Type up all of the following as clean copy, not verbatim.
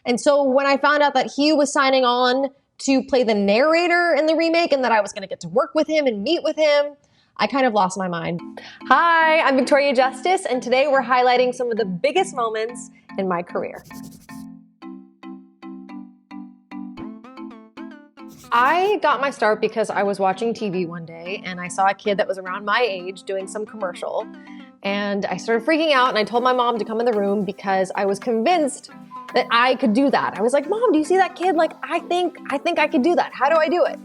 And so when I found out that he was signing on to play the narrator in the remake and that I was going to get to work with him and meet with him, I kind of lost my mind. Hi, I'm Victoria Justice, and today we're highlighting some of the biggest moments in my career. I got my start because I was watching TV one day and I saw a kid that was around my age doing some commercial, and I started freaking out and I told my mom to come in the room because I was convinced that I could do that. I was like, Mom, do you see that kid? Like, I think I could do that. How do I do it?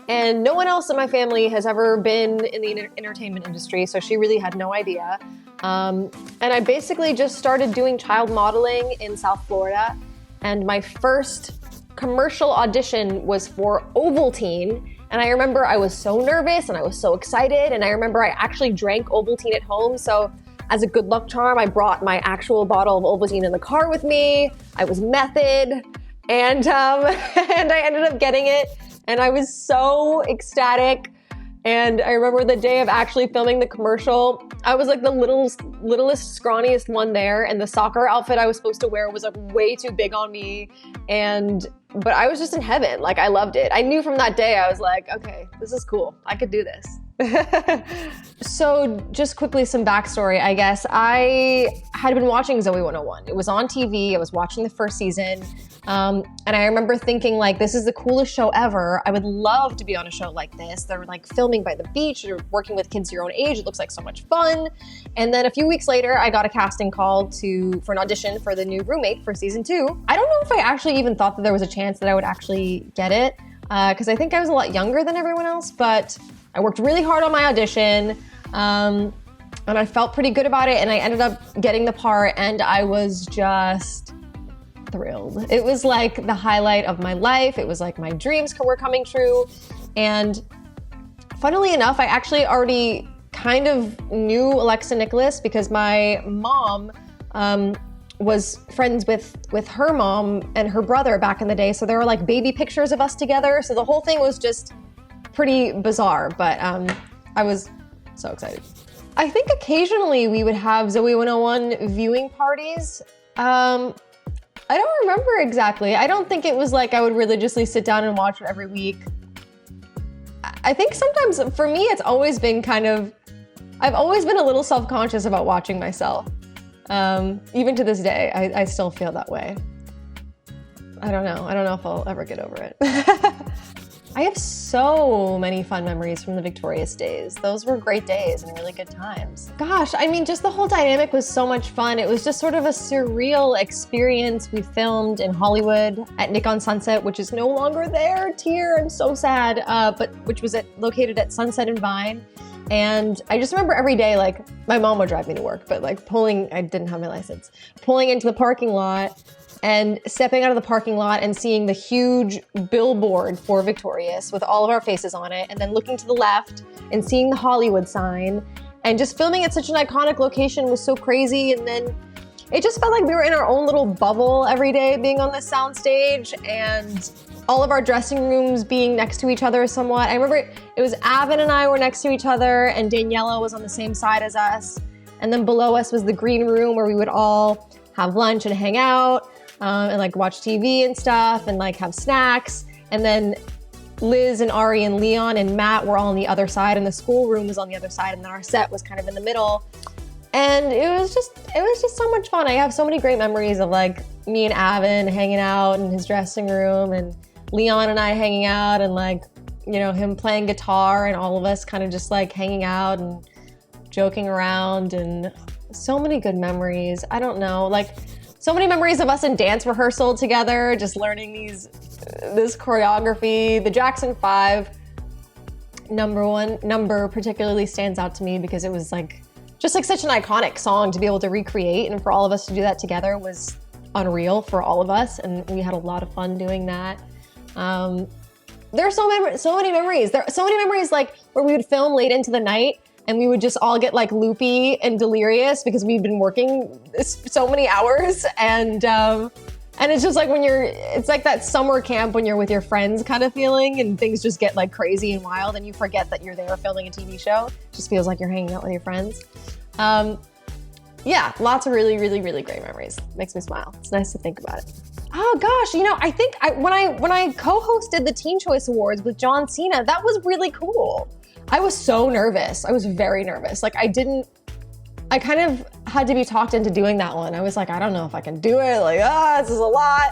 And no one else in my family has ever been in the entertainment industry, so she really had no idea. And I basically just started doing child modeling in South Florida, and my first commercial audition was for Ovaltine. And I remember I was so nervous and I was so excited, and I remember I actually drank Ovaltine at home, so as a good luck charm, I brought my actual bottle of Ovaltine in the car with me. I was method, and I ended up getting it, and I was so ecstatic. And I remember the day of actually filming the commercial, I was like the littlest, scrawniest one there, and the soccer outfit I was supposed to wear was like way too big on me. But I was just in heaven. Like, I loved it. I knew from that day, I was like, okay, this is cool. I could do this. So just quickly, some backstory, I guess. I had been watching Zoey 101. It was on TV. I was watching the first season. And I remember thinking, like, this is the coolest show ever. I would love to be on a show like this. They're like filming by the beach. You're working with kids your own age. It looks like so much fun. And then a few weeks later, I got a casting call for an audition for the new roommate for season 2. I don't know if I actually even thought that there was a chance that I would actually get it, because I think I was a lot younger than everyone else, but I worked really hard on my audition, and I felt pretty good about it, and I ended up getting the part, and I was just thrilled. It was like the highlight of my life. It was like my dreams were coming true. And funnily enough, I actually already kind of knew Alexa Nikolas because my mom was friends with her mom and her brother back in the day. So there were like baby pictures of us together. So the whole thing was just pretty bizarre, but I was so excited. I think occasionally we would have Zoey 101 viewing parties. I don't remember exactly. I don't think it was like I would religiously sit down and watch it every week. I think sometimes for me, it's always been I've always been a little self-conscious about watching myself. Even to this day, I still feel that way. I don't know. I don't know if I'll ever get over it. I have so many fun memories from the Victorious days. Those were great days and really good times. Gosh, I mean, just the whole dynamic was so much fun. It was just sort of a surreal experience. We filmed in Hollywood at Nick on Sunset, which is no longer there. Tear, I'm so sad. But which was located at Sunset and Vine. And I just remember every day, like, my mom would drive me to work, but like I didn't have my license, pulling into the parking lot and stepping out of the parking lot and seeing the huge billboard for Victorious with all of our faces on it, and then looking to the left and seeing the Hollywood sign, and just filming at such an iconic location was so crazy. And then it just felt like we were in our own little bubble every day being on this soundstage, and all of our dressing rooms being next to each other somewhat. I remember it was Avon and I were next to each other, and Daniela was on the same side as us. And then below us was the green room where we would all have lunch and hang out. And like watch TV and stuff and like have snacks. And then Liz and Ari and Leon and Matt were all on the other side, and the schoolroom was on the other side, and then our set was kind of in the middle. And it was just so much fun. I have so many great memories of like me and Avon hanging out in his dressing room, and Leon and I hanging out, and like, you know, him playing guitar, and all of us kind of just like hanging out and joking around, and so many good memories. I don't know, like, so many memories of us in dance rehearsal together, just learning this choreography. The Jackson 5 number particularly stands out to me because it was like just like such an iconic song to be able to recreate, and for all of us to do that together was unreal for all of us, and we had a lot of fun doing that. There are so many memories. There are so many memories like where we would film late into the night, and we would just all get like loopy and delirious because we've been working so many hours. And it's just like it's like that summer camp when you're with your friends kind of feeling, and things just get like crazy and wild, and you forget that you're there filming a TV show. It just feels like you're hanging out with your friends. Yeah, lots of really, really, really great memories. Makes me smile. It's nice to think about it. Oh gosh, I think when I co-hosted the Teen Choice Awards with John Cena, that was really cool. I was so nervous. I was very nervous. Like I kind of had to be talked into doing that one. I was like, I don't know if I can do it. Like, this is a lot.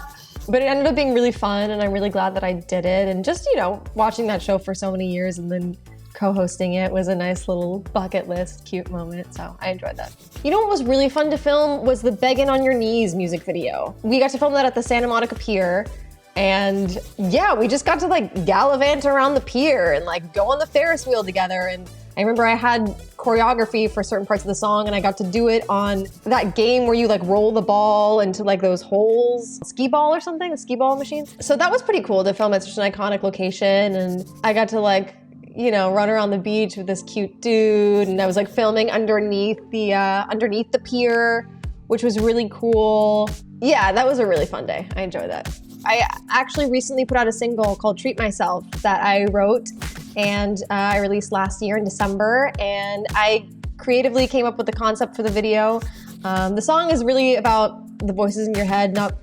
But it ended up being really fun, and I'm really glad that I did it. And just, watching that show for so many years and then co-hosting it was a nice little bucket list, cute moment. So I enjoyed that. What was really fun to film was the Beggin' on Your Knees music video. We got to film that at the Santa Monica Pier. And yeah, we just got to like gallivant around the pier and like go on the Ferris wheel together. And I remember I had choreography for certain parts of the song, and I got to do it on that game where you like roll the ball into like those holes, skee ball or something, the skee ball machine. So that was pretty cool to film at such an iconic location. And I got to like, run around the beach with this cute dude. And I was like filming underneath the pier, which was really cool. Yeah, that was a really fun day. I enjoyed that. I actually recently put out a single called Treat Myself that I wrote and I released last year in December, and I creatively came up with the concept for the video. The song is really about the voices in your head not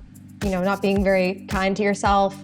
being very kind to yourself.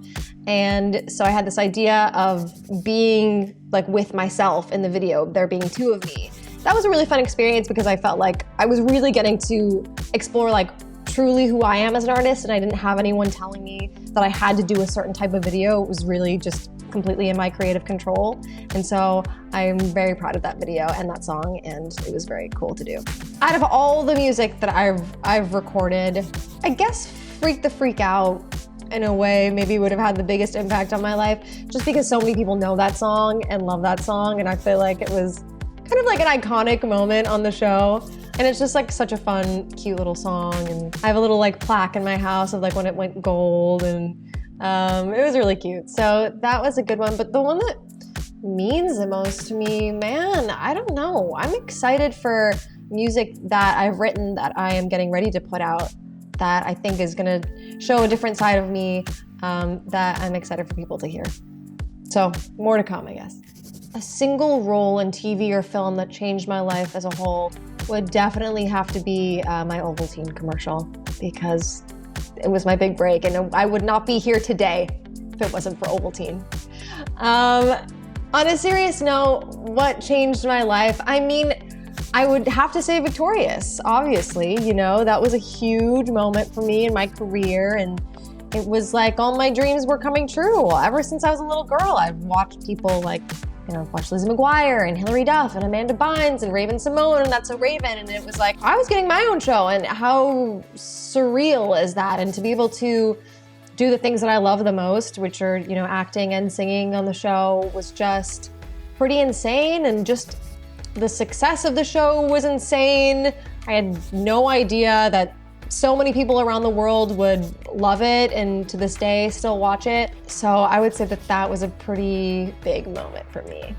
And so I had this idea of being like with myself in the video, there being two of me. That was a really fun experience because I felt like I was really getting to explore like truly who I am as an artist, and I didn't have anyone telling me that I had to do a certain type of video. It was really just completely in my creative control. And so I'm very proud of that video and that song, and it was very cool to do. Out of all the music that I've recorded, I guess Freak the Freak Out in a way maybe would have had the biggest impact on my life, just because so many people know that song and love that song, and I feel like it was kind of like an iconic moment on the show. And it's just like such a fun, cute little song. And I have a little like plaque in my house of like when it went gold, and it was really cute. So that was a good one. But the one that means the most to me, man, I don't know. I'm excited for music that I've written that I am getting ready to put out that I think is gonna show a different side of me that I'm excited for people to hear. So more to come, I guess. A single role in TV or film that changed my life as a whole would definitely have to be my Ovaltine commercial, because it was my big break, and I would not be here today if it wasn't for Ovaltine. On a serious note, what changed my life? I mean, I would have to say Victorious, obviously. That was a huge moment for me in my career, and it was like all my dreams were coming true. Ever since I was a little girl, I've watched people like, watch Lizzie McGuire and Hilary Duff and Amanda Bynes and Raven Simone and That's So Raven. And it was like, I was getting my own show, and how surreal is that? And to be able to do the things that I love the most, which are, acting and singing on the show, was just pretty insane. And just the success of the show was insane. I had no idea that so many people around the world would love it and to this day still watch it. So I would say that was a pretty big moment for me.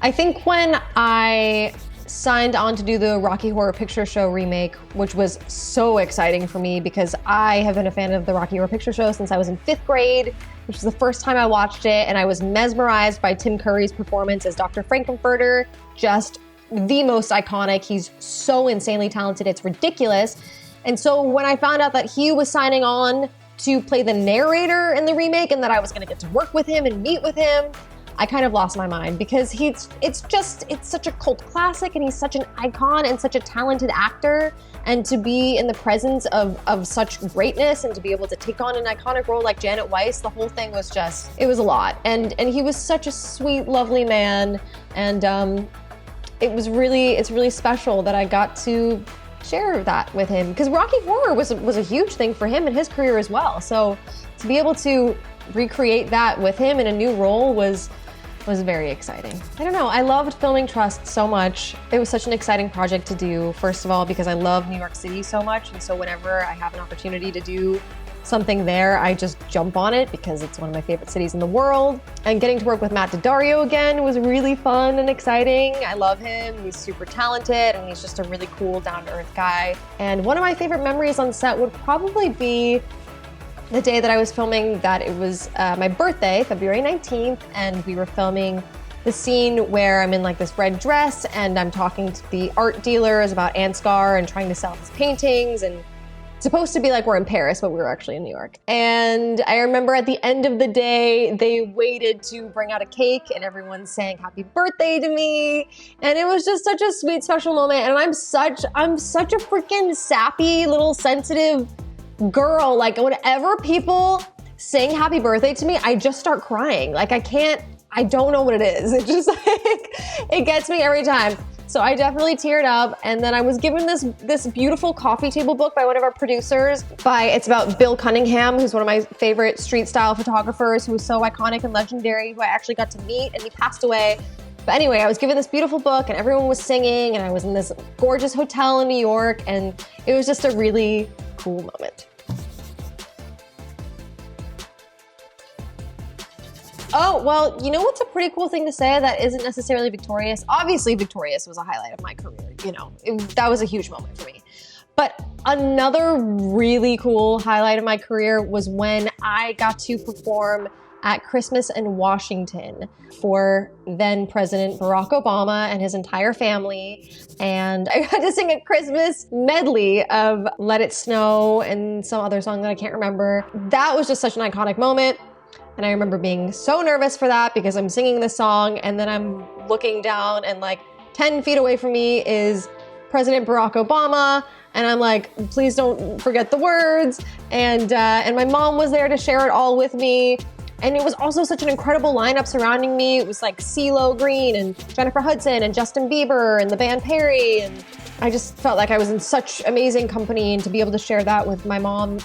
I think when I signed on to do the Rocky Horror Picture Show remake, which was so exciting for me because I have been a fan of the Rocky Horror Picture Show since I was in 5th grade, which was the first time I watched it, and I was mesmerized by Tim Curry's performance as Dr. Frankenfurter. Just the most iconic. He's so insanely talented, it's ridiculous. And so when I found out that he was signing on to play the narrator in the remake and that I was gonna get to work with him and meet with him, I kind of lost my mind, because it's such a cult classic, and he's such an icon and such a talented actor. And to be in the presence of such greatness and to be able to take on an iconic role like Janet Weiss, the whole thing was it was a lot. And he was such a sweet, lovely man. And it's really special that I got to share that with him, because Rocky Horror was a huge thing for him in his career as well. So to be able to recreate that with him in a new role was very exciting. I don't know, I loved filming Trust so much. It was such an exciting project to do, first of all, because I love New York City so much, and so whenever I have an opportunity to do something there, I just jump on it because it's one of my favorite cities in the world. And getting to work with Matt Daddario again was really fun and exciting. I love him, he's super talented, and he's just a really cool, down-to-earth guy. And one of my favorite memories on set would probably be the day that I was filming that. It was my birthday, February 19th, and we were filming the scene where I'm in like this red dress and I'm talking to the art dealers about Ansgar and trying to sell his paintings, and supposed to be like we're in Paris, but we were actually in New York. And I remember at the end of the day, they waited to bring out a cake and everyone sang happy birthday to me. And it was just such a sweet, special moment. And I'm such a freaking sappy, little sensitive girl. Like whenever people sing happy birthday to me, I just start crying. Like I don't know what it is. It just like, it gets me every time. So I definitely teared up, and then I was given this beautiful coffee table book by one of our producers. It's about Bill Cunningham, who's one of my favorite street style photographers, who was so iconic and legendary, who I actually got to meet, and he passed away. But anyway, I was given this beautiful book, and everyone was singing, and I was in this gorgeous hotel in New York, and it was just a really cool moment. Oh, well, you know what's a pretty cool thing to say that isn't necessarily Victorious? Obviously, Victorious was a highlight of my career. You know, that was a huge moment for me. But another really cool highlight of my career was when I got to perform at Christmas in Washington for then President Barack Obama and his entire family. And I got to sing a Christmas medley of Let It Snow and some other song that I can't remember. That was just such an iconic moment. And I remember being so nervous for that because I'm singing this song and then I'm looking down and like 10 feet away from me is President Barack Obama. And I'm like, please don't forget the words. And my mom was there to share it all with me. And it was also such an incredible lineup surrounding me. It was like CeeLo Green and Jennifer Hudson and Justin Bieber and the band Perry. And I just felt like I was in such amazing company, and to be able to share that with my mom,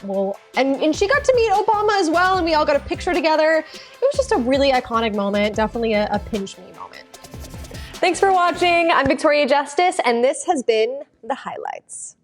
and she got to meet Obama as well, and we all got a picture together. It was just a really iconic moment, definitely a pinch me moment. Thanks for watching. I'm Victoria Justice, and this has been The Highlights.